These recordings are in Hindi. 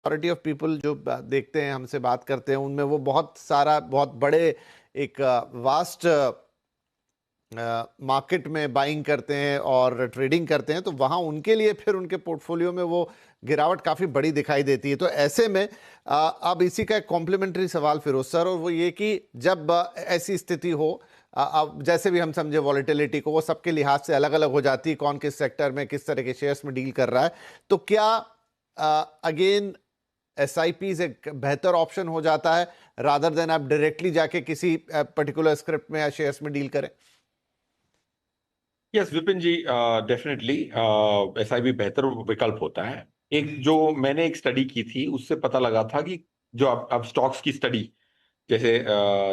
मेजॉरिटी ऑफ पीपल जो देखते हैं, हमसे बात करते हैं, उनमें वो बहुत बड़े एक वास्ट मार्केट में बाइंग करते हैं और ट्रेडिंग करते हैं, तो वहां उनके लिए फिर उनके पोर्टफोलियो में वो गिरावट काफी बड़ी दिखाई देती है। तो ऐसे में अब इसी का एक कॉम्प्लीमेंट्री सवाल फिरोज सर, और वो ये कि जब ऐसी स्थिति हो, अब जैसे भी हम समझे वॉलेटिलिटी को, वो सबके लिहाज से अलग अलग हो जाती है, कौन किस सेक्टर में किस तरह के शेयर्स में डील कर रहा है, तो क्या अगेन एसआईपीज एक बेहतर ऑप्शन हो जाता है रादर देन आप डायरेक्टली जाके किसी पर्टिकुलर स्क्रिप्ट में या शेयर्स में डील करें? यस विपिन जी, डेफिनेटली एसआईपी बेहतर विकल्प होता है। मैंने एक स्टडी की थी, उससे पता लगा था कि जो अब स्टॉक्स की स्टडी, जैसे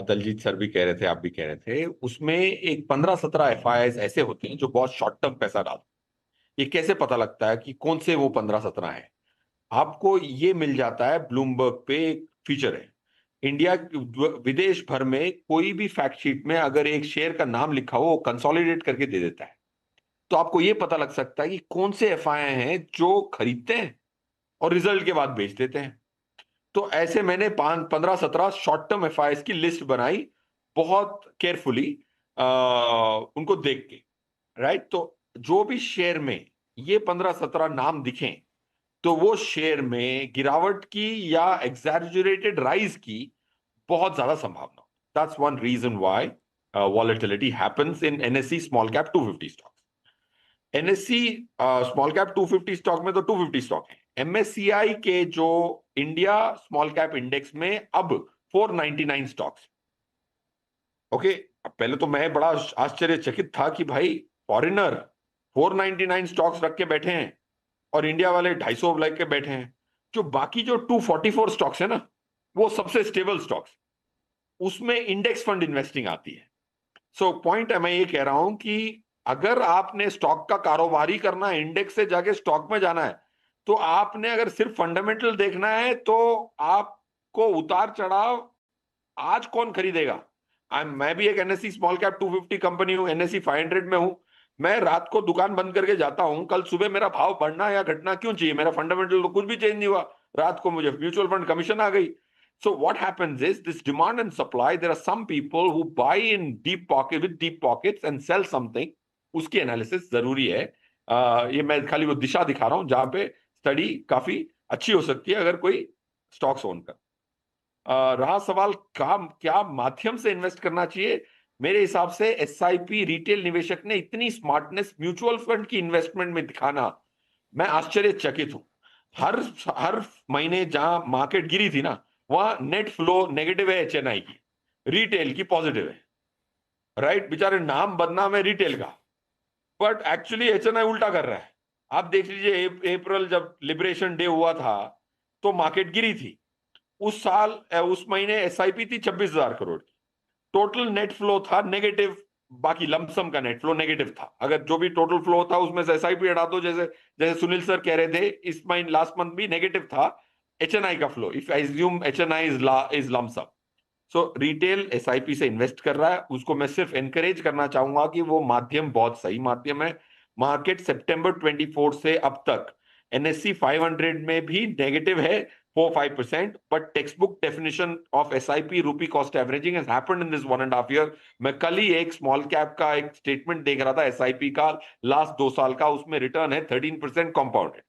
दलजीत सर भी कह रहे थे, आप भी कह रहे थे, उसमें एक 15-17 एफआईआई ऐसे होते हैं जो बहुत शॉर्ट टर्म पैसा डालते हैं। ये कैसे पता लगता है कि कौन से वो 15-17 है? आपको ये मिल जाता है, ब्लूमबर्ग पे एक फीचर है। इंडिया, विदेश भर में कोई भी फैक्ट शीट में अगर एक शेयर का नाम लिखा हो, वो कंसोलिडेट करके दे देता है। तो आपको यह पता लग सकता है कि कौन से एफआईआई हैं जो खरीदते हैं और रिजल्ट के बाद बेच देते हैं। तो ऐसे मैंने 15-17 शॉर्ट टर्म एफआईआई की लिस्ट बनाई, बहुत केयरफुली उनको देख के। राइट, तो जो भी शेयर में ये 15-17 नाम दिखें, तो वो शेयर में गिरावट की या एग्जैजरेटेड राइज की बहुत ज्यादा संभावना। That's one reason why volatility happens in NSE small cap 250 stocks. NSC small cap 250 stock में तो 250 स्टॉक है। एमएससीआई के जो इंडिया स्मॉल कैप इंडेक्स में अब 499 स्टॉक्स। ओके, पहले तो मैं बड़ा आश्चर्यचकित था कि भाई फॉरेनर 499 स्टॉक्स रख के बैठे हैं और इंडिया वाले 250 लेके बैठे हैं। जो बाकी जो 244 स्टॉक्स है ना, वो सबसे स्टेबल स्टॉक्स, उसमें इंडेक्स फंड इन्वेस्टिंग आती है। सो पॉइंट मैं ये कह रहा हूं कि अगर आपने स्टॉक का कारोबारी करना है, इंडेक्स से जाके स्टॉक में जाना है, तो आपने अगर सिर्फ फंडामेंटल देखना है, तो आपको उतार चढ़ाव आज कौन खरीदेगा? मैं भी एक एनएससी स्मॉल कैप 250 कंपनी हूं, एनएससी 500 में हूं। मैं रात को दुकान बंद करके जाता हूं, कल सुबह मेरा भाव बढ़ना या घटना क्यों चाहिए? मेरा फंडामेंटल तो कुछ भी चेंज नहीं हुआ, रात को मुझे म्यूचुअल फंड कमीशन आ गई। So what happens is this demand and supply. There are some people who buy in with deep pockets and sell something. उसकी एनालिसिस जरूरी है। ये मैं खाली वो दिशा दिखा रहा हूं जहां पे स्टडी काफी अच्छी हो सकती है अगर कोई स्टॉक्स ओन कर। रहा सवाल क्या माध्यम से इन्वेस्ट करना चाहिए, मेरे हिसाब से एसआईपी रिटेल निवेशक ने इतनी स्मार्टनेस म्यूचुअल फंड की इन्वेस्टमेंट में दिखाना, मैं आश्चर्यचकित हूं। हर हर महीने जहां मार्केट गिरी थी ना, वहां नेट फ्लो नेगेटिव है एचएनआई की, रिटेल की पॉजिटिव है। राइट, बेचारे नाम बदनाम है रिटेल का, बट एक्चुअली एचएनआई उल्टा कर रहा है। आप देख लीजिए, अप्रैल जब लिबरेशन डे हुआ था तो मार्केट गिरी थी। उस साल उस महीने एसआईपी थी 26,000 करोड़ की, टोटल नेट फ्लो था नेगेटिव। बाकी लमसम का नेट फ्लो नेगेटिव था। अगर जो भी टोटल फ्लो था उसमें से एसआईपी हटा दो, जैसे जैसे सुनील सर कह रहे थे, इस महीने लास्ट मंथ भी नेगेटिव था एचएनआई का flow, if I assume HNI is lump sum. So retail SIP से इन्वेस्ट कर रहा है, उसको मैं सिर्फ एनकरेज करना चाहूंगा कि वो माध्यम बहुत सही माध्यम है। मार्केट सितंबर 24 से अब तक एनएससी 500 में भी नेगेटिव है 4-5%, but textbook definition of SIP rupee cost averaging has happened in this 1.5 year. मैं कल ही एक स्मॉल कैप का एक स्टेटमेंट देख रहा था एसआईपी का, लास्ट 2 साल का, उसमें रिटर्न है 13% compounded.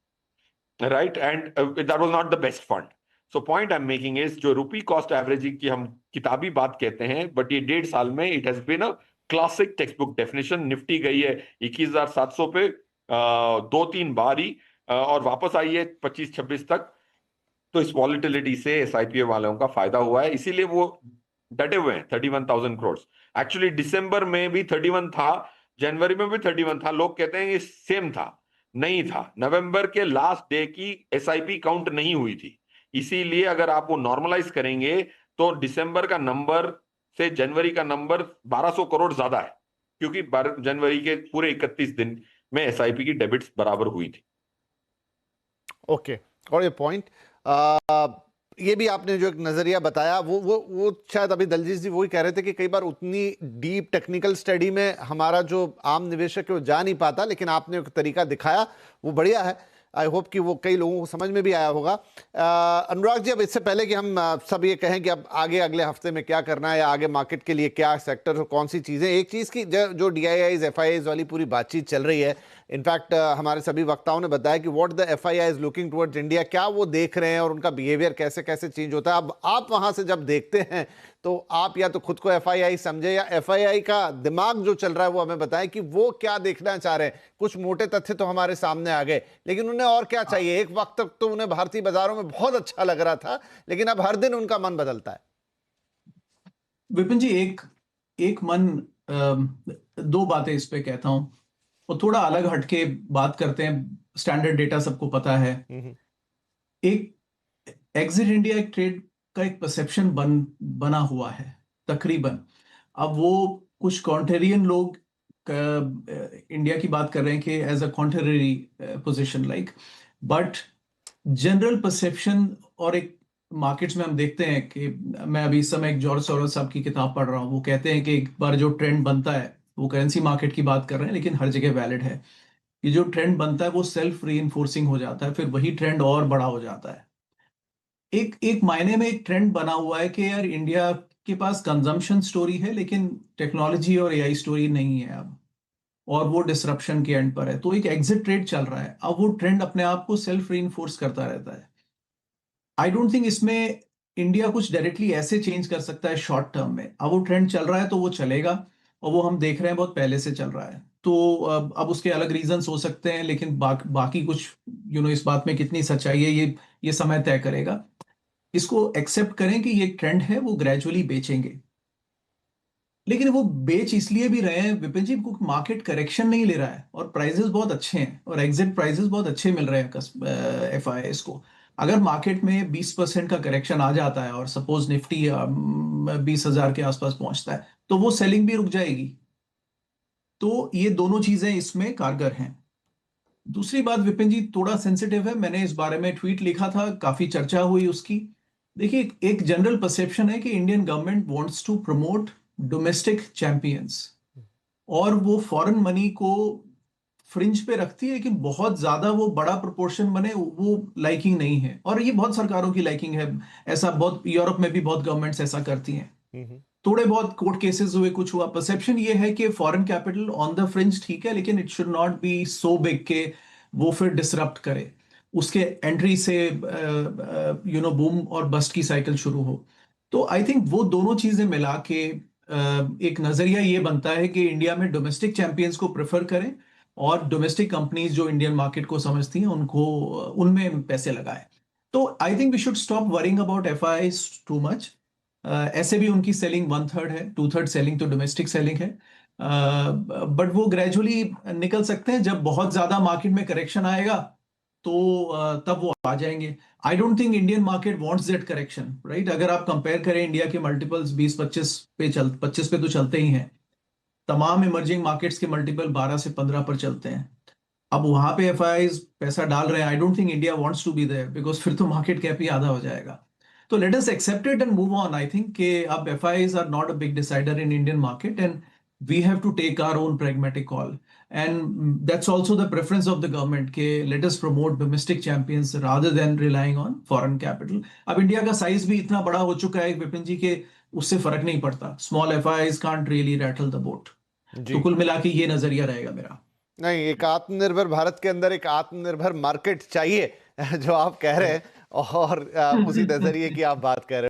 Right, and that was not the best fund. So point I am making is, जो रुपी कॉस्ट एवरेजिंग की हम किताबी बात कहते हैं, बट ये 1.5 साल में it has been a classic text book definition. Nifty गई है 21,700 पे 2-3 बार ही, और वापस आई है 25-26 तक। तो इस वॉलिटिलिटी से एसआईपी वालों का फायदा हुआ है, इसीलिए वो डटे हुए हैं। 31,000 करोड़ एक्चुअली दिसंबर में भी 31 था, जनवरी में भी 31 था। लोग कहते हैं कि सेम था, नहीं था। नवंबर के लास्ट डे की एसआईपी काउंट नहीं हुई थी, इसीलिए अगर आप वो नॉर्मलाइज करेंगे तो दिसंबर का नंबर से जनवरी का नंबर 1200 करोड़ ज्यादा है, क्योंकि जनवरी के पूरे 31 दिन में एसआईपी की डेबिट्स बराबर हुई थी। ओके, और ये पॉइंट, ये भी आपने जो एक नजरिया बताया, वो शायद अभी दलजीत जी वही कह रहे थे कि कई बार उतनी डीप टेक्निकल स्टडी में हमारा जो आम निवेशक है वो जा नहीं पाता, लेकिन आपने एक तरीका दिखाया, वो बढ़िया है। आई होप कि वो कई लोगों को समझ में भी आया होगा। अनुराग जी, अब इससे पहले कि हम सब ये कहें कि अब आगे अगले हफ्ते में क्या करना है या आगे मार्केट के लिए क्या सेक्टर और कौन सी चीज़ें, एक चीज़ की जो DIIs FIIs वाली पूरी बातचीत चल रही है, इनफैक्ट हमारे सभी वक्ताओं ने बताया कि what the FII is looking towards India, क्या वो देख रहे हैं और उनका बिहेवियर कैसे कैसे चेंज होता है। अब आप वहां से जब देखते हैं तो आप या तो खुद को FII समझे या FII का दिमाग जो चल रहा है वो हमें बताएं कि वो क्या देखना चाह रहे हैं। कुछ मोटे तथ्य तो हमारे सामने आ गए, लेकिन उन्हें और क्या चाहिए। एक वक्त तक तो उन्हें भारतीय बाजारों में बहुत अच्छा लग रहा था, लेकिन अब हर दिन उनका मन बदलता है। विपिन जी, एक एक मन दो बातें इस पे कहता हूं और थोड़ा अलग हटके बात करते हैं। स्टैंडर्ड डेटा सबको पता है। एक एग्जिट इंडिया एक ट्रेड का एक परसेप्शन बना हुआ है तकरीबन। अब वो कुछ कॉन्ट्रेरियन लोग इंडिया की बात कर रहे हैं कि as a contrary position like, but general perception और एक मार्केट्स में हम देखते हैं कि मैं अभी इस समय एक जॉर्ज सोरोस साहब की किताब पढ़ रहा हूँ। वो कहते हैं कि एक बार जो ट्रेंड बनता है, वो करेंसी मार्केट की बात कर रहे हैं लेकिन हर जगह वैलिड है, कि जो ट्रेंड बनता है वो सेल्फ रीइंफोर्सिंग हो जाता है, फिर वही ट्रेंड और बड़ा हो जाता है। एक एक मायने में एक ट्रेंड बना हुआ है कि यार इंडिया के पास कंजम्पशन स्टोरी है लेकिन टेक्नोलॉजी और AI स्टोरी नहीं है अब, और वो डिसरप्शन के एंड पर है। तो एक एग्जिट ट्रेड चल रहा है। अब वो ट्रेंड अपने आप को सेल्फ रीइंफोर्स करता रहता है। आई डोंट थिंक इसमें इंडिया कुछ डायरेक्टली ऐसे चेंज कर सकता है शॉर्ट टर्म में। अब वो ट्रेंड चल रहा है तो वो चलेगा, और वो हम देख रहे हैं बहुत पहले से चल रहा है। तो अब उसके अलग रीजंस हो सकते हैं, लेकिन बाकी कुछ इस बात में कितनी सच्चाई है ये समय तय करेगा। इसको एक्सेप्ट करें कि ये ट्रेंड है, वो ग्रेजुअली बेचेंगे। लेकिन वो बेच इसलिए भी रहे हैं विपिन जी, मार्केट करेक्शन नहीं ले रहा है और प्राइसेस बहुत अच्छे हैं और एग्जिट प्राइसेस बहुत अच्छे मिल रहे हैं FIIs को। अगर मार्केट में 20% का करेक्शन आ जाता है और सपोज निफ्टी 20,000 के आसपास पहुंचता है, तो वो सेलिंग भी रुक जाएगी। तो ये दोनों चीजें इसमें कारगर हैं। दूसरी बात विपिन जी, थोड़ा सेंसिटिव है, मैंने इस बारे में ट्वीट लिखा था, काफी चर्चा हुई उसकी। देखिए, एक जनरल परसेप्शन है कि Indian government wants to promote domestic champions, और वो फॉरेन मनी को फ्रिंज पे रखती है, लेकिन बहुत ज्यादा वो बड़ा प्रोपोर्शन बने वो लाइकिंग नहीं है। और ये बहुत सरकारों की लाइकिंग है, ऐसा बहुत यूरोप में भी बहुत गवर्नमेंट्स ऐसा करती हैं। थोड़े बहुत कोर्ट केसेस हुए, कुछ हुआ। परसेप्शन ये है कि foreign capital on the fringe ठीक है, लेकिन it should not be so big के वो फिर डिसरप्ट करे, उसके एंट्री से बूम और बस्ट की साइकिल शुरू हो। तो आई थिंक वो दोनों चीजें मिला के एक नजरिया ये बनता है कि इंडिया में डोमेस्टिक चैंपियंस को प्रेफर करें और डोमेस्टिक कंपनीज जो इंडियन मार्केट को समझती हैं उनको उनमें पैसे लगाएं। तो I think we should stop worrying about FIIs too much. ऐसे भी उनकी सेलिंग 1/3 है, 2/3 सेलिंग तो डोमेस्टिक सेलिंग है। बट वो ग्रेजुअली निकल सकते हैं। जब बहुत ज्यादा मार्केट में करेक्शन आएगा तो तब वो आ जाएंगे। आई don't think Indian market wants that correction, right. अगर आप कंपेयर करें इंडिया के मल्टीपल्स 25 पे तो चलते ही हैं। तमाम इमर्जिंग मार्केट्स के मल्टीपल 12 से 15 पर चलते हैं। अब वहां पे FIIs पैसा डाल रहे हैं। I don't think India wants to be there, because फिर तो मार्केट कैप ही आधा हो जाएगा। तो let us accept it and move on. I think कि अब FIIs are not a big decider in Indian market and we have to take our own pragmatic call, and that's also the preference of the government कि let us promote domestic champions rather than relying on foreign capital. अब इंडिया का साइज भी इतना बड़ा हो चुका है विपिन जी के उससे फर्क नहीं पड़ता। Small FIIs can't really rattle the boat. तो कुल मिला के ये नजरिया रहेगा मेरा। नहीं, एक आत्मनिर्भर भारत के अंदर एक आत्मनिर्भर मार्केट चाहिए जो आप कह रहे हैं, और उसी नजरिए की आप बात कर रहे हैं।